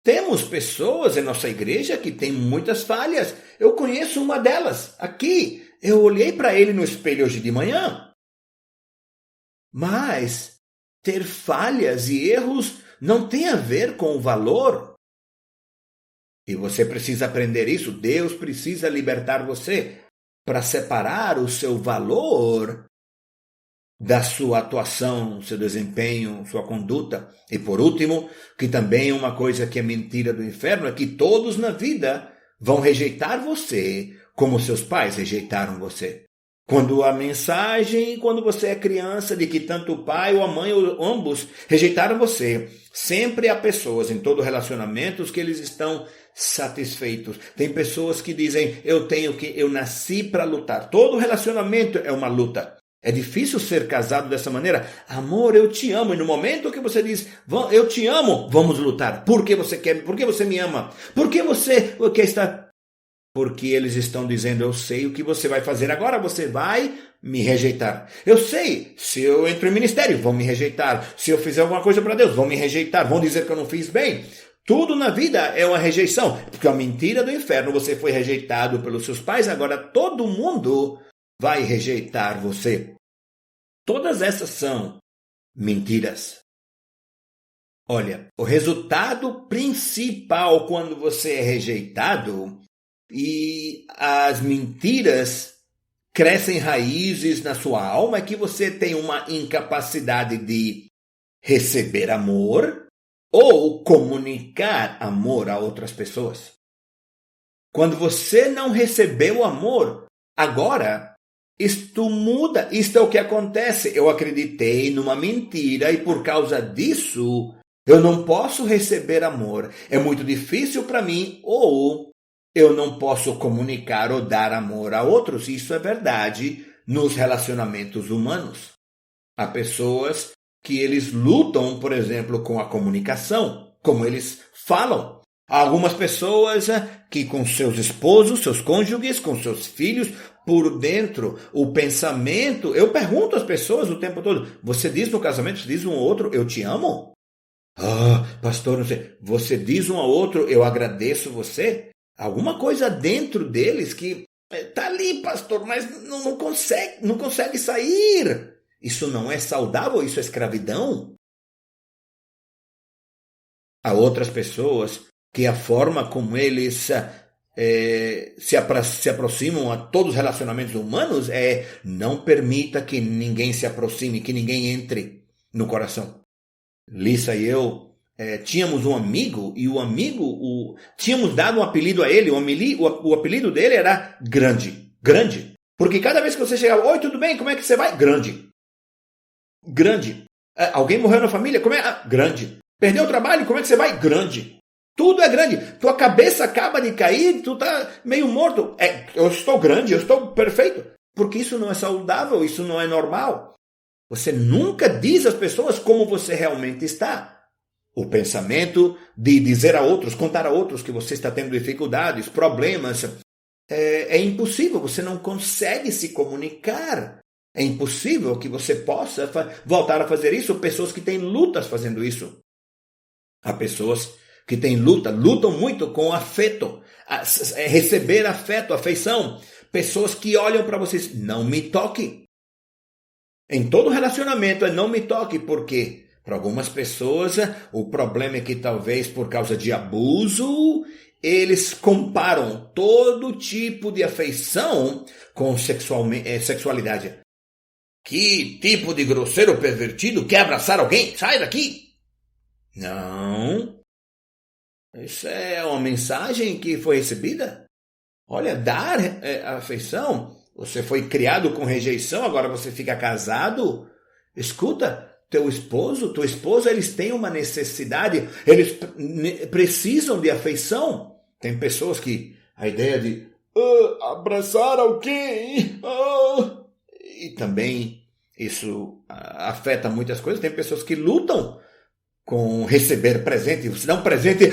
Temos pessoas em nossa igreja que têm muitas falhas. Eu conheço uma delas aqui. Eu olhei para ele no espelho hoje de manhã. Mas ter falhas e erros não tem a ver com o valor. E você precisa aprender isso. Deus precisa libertar você para separar o seu valor da sua atuação, seu desempenho, sua conduta. E por último, que também é uma coisa que é mentira do inferno, é que todos na vida vão rejeitar você como seus pais rejeitaram você. Quando a mensagem, quando você é criança, de que tanto o pai ou a mãe ou ambos rejeitaram você, sempre há pessoas em todo relacionamento que eles estão satisfeitos. Tem pessoas que dizem, eu nasci para lutar. Todo relacionamento é uma luta. É difícil ser casado dessa maneira. Amor, eu te amo. E no momento que você diz, eu te amo, vamos lutar. Por que você quer? Por que você me ama? Por que você quer estar? Porque eles estão dizendo, eu sei o que você vai fazer agora, você vai me rejeitar. Eu sei, se eu entro em ministério, vão me rejeitar. Se eu fizer alguma coisa para Deus, vão me rejeitar. Vão dizer que eu não fiz bem. Tudo na vida é uma rejeição. Porque a mentira do inferno, você foi rejeitado pelos seus pais, agora todo mundo vai rejeitar você. Todas essas são mentiras. Olha, o resultado principal quando você é rejeitado e as mentiras crescem raízes na sua alma é que você tem uma incapacidade de receber amor ou comunicar amor a outras pessoas. Quando você não recebeu amor, agora isto muda, isto é o que acontece. Eu acreditei numa mentira e por causa disso eu não posso receber amor. É muito difícil para mim ou eu não posso comunicar ou dar amor a outros. Isso é verdade nos relacionamentos humanos. Há pessoas que eles lutam, por exemplo, com a comunicação, como eles falam. Há algumas pessoas que com seus esposos, seus cônjuges, com seus filhos, por dentro, o pensamento... Eu pergunto às pessoas o tempo todo, você diz no casamento, você diz um ao outro, eu te amo? Ah, pastor, não sei. Você diz um ao outro, eu agradeço você? Alguma coisa dentro deles que está ali, pastor, mas não consegue sair. Isso não é saudável, isso é escravidão. Há outras pessoas que a forma como eles se aproximam a todos os relacionamentos humanos é não permita que ninguém se aproxime, que ninguém entre no coração. Lisa e eu tínhamos um amigo, e o amigo, tínhamos dado um apelido a ele, o apelido dele era Grande. Grande. Porque cada vez que você chegava, oi, tudo bem, como é que você vai? Grande. Grande. Alguém morreu na família? Como é? Grande. Perdeu o trabalho? Como é que você vai? Grande. Tudo é grande. Tua cabeça acaba de cair, tu tá meio morto. Eu estou grande, eu estou perfeito. Porque isso não é saudável, isso não é normal. Você nunca diz às pessoas como você realmente está. O pensamento de dizer a outros, contar a outros que você está tendo dificuldades, problemas, é impossível. Você não consegue se comunicar. É impossível que você possa voltar a fazer isso. Pessoas que têm lutas fazendo isso. Há pessoas que têm lutam muito com afeto. Receber afeto, afeição. Pessoas que olham para vocês, não me toque. Em todo relacionamento é não me toque, porque para algumas pessoas o problema é que talvez por causa de abuso eles comparam todo tipo de afeição com sexualidade. Que tipo de grosseiro pervertido quer abraçar alguém? Sai daqui! Não. Isso é uma mensagem que foi recebida? Olha, dar afeição... Você foi criado com rejeição, agora você fica casado. Escuta, teu esposo, tua esposa, eles têm uma necessidade, eles precisam de afeição. Tem pessoas que a ideia de abraçar alguém, e também isso afeta muitas coisas. Tem pessoas que lutam com receber presente. Você dá um presente,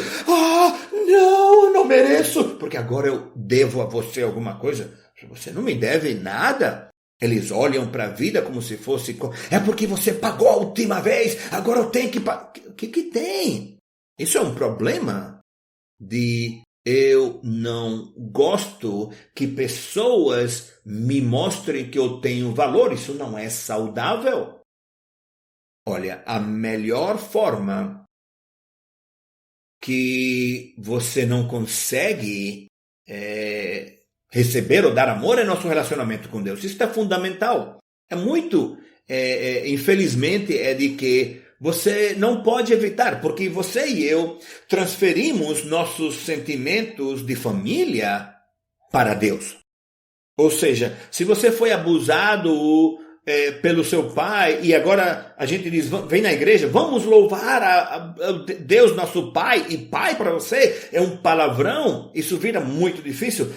não mereço, porque agora eu devo a você alguma coisa. Você não me deve nada. Eles olham para a vida como se fosse... É porque você pagou a última vez, agora eu tenho que pagar. O que tem? Isso é um problema de eu não gosto que pessoas me mostrem que eu tenho valor. Isso não é saudável. Olha, a melhor forma que você não consegue receber ou dar amor é nosso relacionamento com Deus. Isso é fundamental. É muito, infelizmente, de que você não pode evitar, porque você e eu transferimos nossos sentimentos de família para Deus. Ou seja, se você foi abusado pelo seu pai e agora a gente diz, vem na igreja, vamos louvar a Deus, nosso pai, e pai para você é um palavrão, isso vira muito difícil.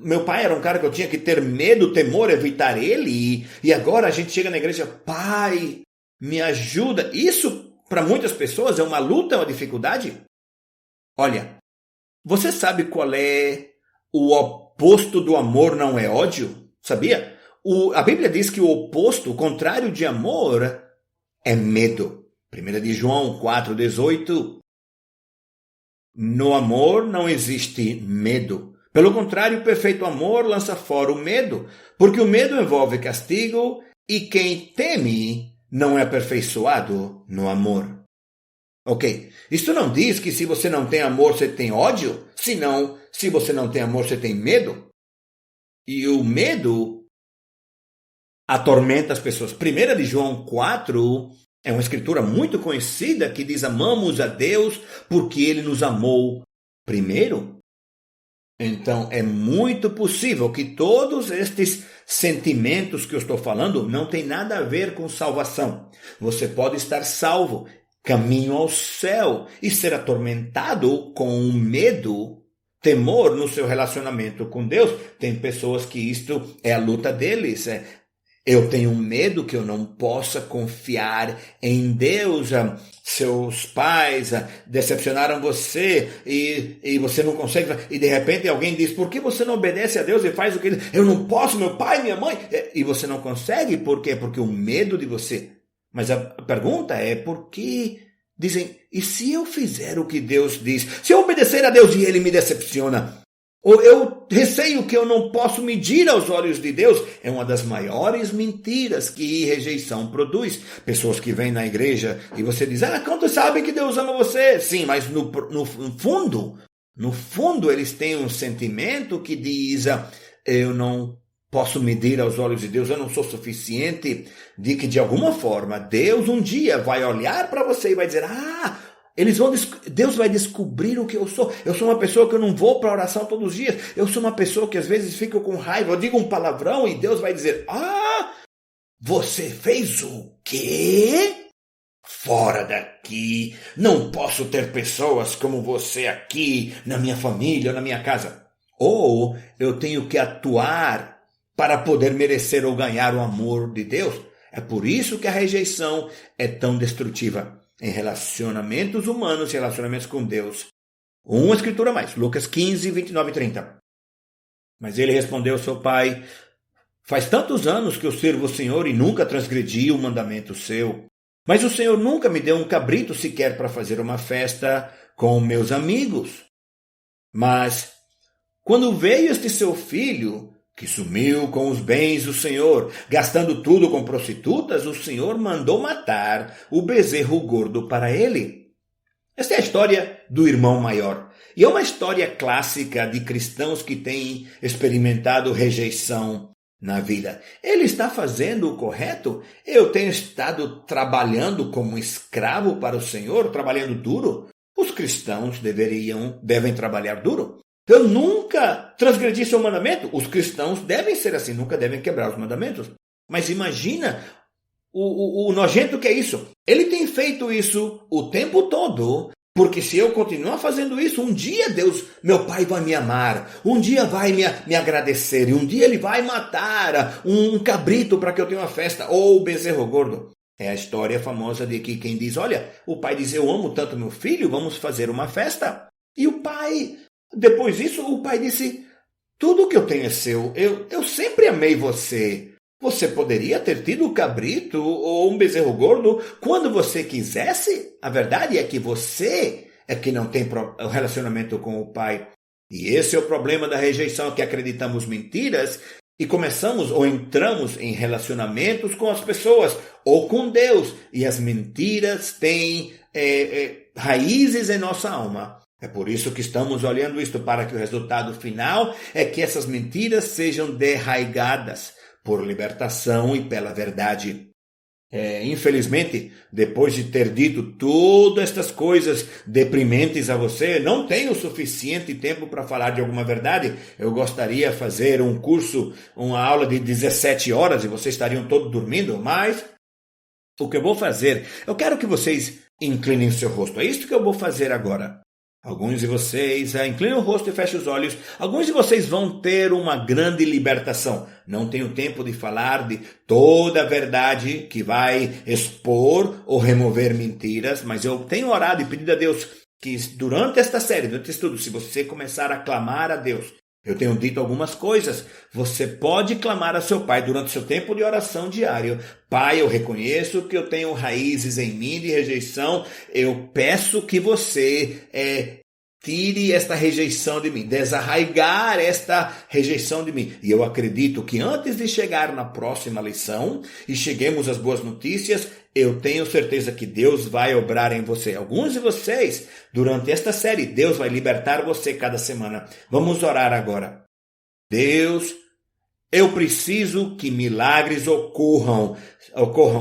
Meu pai era um cara que eu tinha que ter medo, temor, evitar ele. E agora a gente chega na igreja, pai, me ajuda. Isso, para muitas pessoas, é uma luta, é uma dificuldade. Olha, você sabe qual é o oposto do amor não é ódio? Sabia? A Bíblia diz que o oposto, o contrário de amor, é medo. 1 de João 4,18. No amor não existe medo. Pelo contrário, o perfeito amor lança fora o medo, porque o medo envolve castigo e quem teme não é aperfeiçoado no amor. Ok, isso não diz que se você não tem amor, você tem ódio? Senão, se você não tem amor, você tem medo? E o medo atormenta as pessoas. 1 de João 4 é uma escritura muito conhecida que diz: amamos a Deus porque Ele nos amou primeiro. Então, é muito possível que todos estes sentimentos que eu estou falando não tem nada a ver com salvação. Você pode estar salvo, caminho ao céu, e ser atormentado com medo, temor no seu relacionamento com Deus. Tem pessoas que isto é a luta deles. Eu tenho medo que eu não possa confiar em Deus. Seus pais decepcionaram você e você não consegue. E de repente alguém diz, por que você não obedece a Deus e faz o que ele... Eu não posso, meu pai, minha mãe. E você não consegue, por quê? Porque o medo de você. Mas a pergunta é, por que dizem, e se eu fizer o que Deus diz? Se eu obedecer a Deus e ele me decepciona? Ou eu receio que eu não posso medir aos olhos de Deus. É uma das maiores mentiras que rejeição produz. Pessoas que vêm na igreja e você diz, quantos sabem que Deus ama você? Sim, mas no fundo eles têm um sentimento que diz, eu não posso medir aos olhos de Deus, eu não sou suficiente, de que de alguma forma Deus um dia vai olhar para você e vai dizer, Deus vai descobrir o que eu sou. Eu sou uma pessoa que eu não vou para a oração todos os dias. Eu sou uma pessoa que às vezes fico com raiva. Eu digo um palavrão e Deus vai dizer, você fez o quê? Fora daqui. Não posso ter pessoas como você aqui na minha família, na minha casa. Ou eu tenho que atuar para poder merecer ou ganhar o amor de Deus. É por isso que a rejeição é tão destrutiva em relacionamentos humanos e relacionamentos com Deus. Uma escritura mais, Lucas 15, 29 e 30. Mas ele respondeu ao seu pai, faz tantos anos que eu sirvo o Senhor e nunca transgredi o mandamento seu. Mas o Senhor nunca me deu um cabrito sequer para fazer uma festa com meus amigos. Mas quando veio este seu filho, que sumiu com os bens do Senhor, gastando tudo com prostitutas, o Senhor mandou matar o bezerro gordo para ele. Esta é a história do irmão maior. E é uma história clássica de cristãos que têm experimentado rejeição na vida. Ele está fazendo o correto? Eu tenho estado trabalhando como escravo para o Senhor, trabalhando duro? Os cristãos devem trabalhar duro. Eu nunca transgredi seu mandamento. Os cristãos devem ser assim, nunca devem quebrar os mandamentos. Mas imagina o nojento que é isso. Ele tem feito isso o tempo todo, porque se eu continuar fazendo isso, um dia Deus, meu pai, vai me amar, um dia vai me agradecer, e um dia ele vai matar um cabrito para que eu tenha uma festa, ou bezerro gordo. É a história famosa de que quem diz, olha, o pai diz, eu amo tanto meu filho, vamos fazer uma festa. E o pai... Depois disso, o pai disse, tudo que eu tenho é seu, eu sempre amei você. Você poderia ter tido um cabrito ou um bezerro gordo quando você quisesse. A verdade é que você é que não tem relacionamento com o pai. E esse é o problema da rejeição, que acreditamos mentiras e começamos ou entramos em relacionamentos com as pessoas ou com Deus. E as mentiras têm raízes em nossa alma. É por isso que estamos olhando isto, para que o resultado final é que essas mentiras sejam derraigadas por libertação e pela verdade. Infelizmente, depois de ter dito todas estas coisas deprimentes a você, não tenho suficiente tempo para falar de alguma verdade. Eu gostaria de fazer um curso, uma aula de 17 horas e vocês estariam todos dormindo, mas o que eu vou fazer, eu quero que vocês inclinem o seu rosto. É isso que eu vou fazer agora. Alguns de vocês inclinam o rosto e fechem os olhos. Alguns de vocês vão ter uma grande libertação. Não tenho tempo de falar de toda a verdade que vai expor ou remover mentiras, mas eu tenho orado e pedido a Deus que durante esta série, durante este estudo, se você começar a clamar a Deus, eu tenho dito algumas coisas. Você pode clamar a seu pai durante o seu tempo de oração diário. Pai, eu reconheço que eu tenho raízes em mim de rejeição. Eu peço que você tire esta rejeição de mim, desarraigar esta rejeição de mim. E eu acredito que antes de chegar na próxima lição e cheguemos às boas notícias, eu tenho certeza que Deus vai obrar em você. Alguns de vocês, durante esta série, Deus vai libertar você cada semana. Vamos orar agora. Deus, eu preciso que milagres ocorram.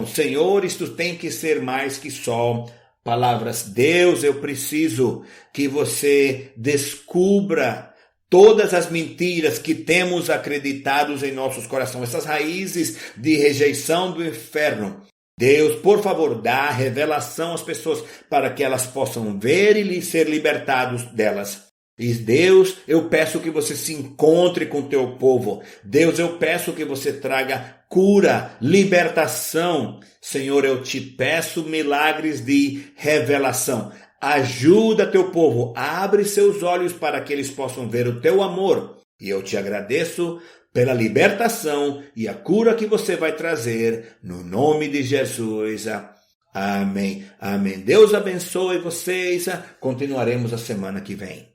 Senhor, isto tem que ser mais que só palavras. Deus, eu preciso que você descubra todas as mentiras que temos acreditados em nossos corações, essas raízes de rejeição do inferno. Deus, por favor, dá revelação às pessoas para que elas possam ver e ser libertados delas. E Deus, eu peço que você se encontre com o teu povo. Deus, eu peço que você traga cura, libertação. Senhor, eu te peço milagres de revelação. Ajuda teu povo, abre seus olhos para que eles possam ver o teu amor. E eu te agradeço pela libertação e a cura que você vai trazer, no nome de Jesus. Amém. Amém. Deus abençoe vocês. Continuaremos a semana que vem.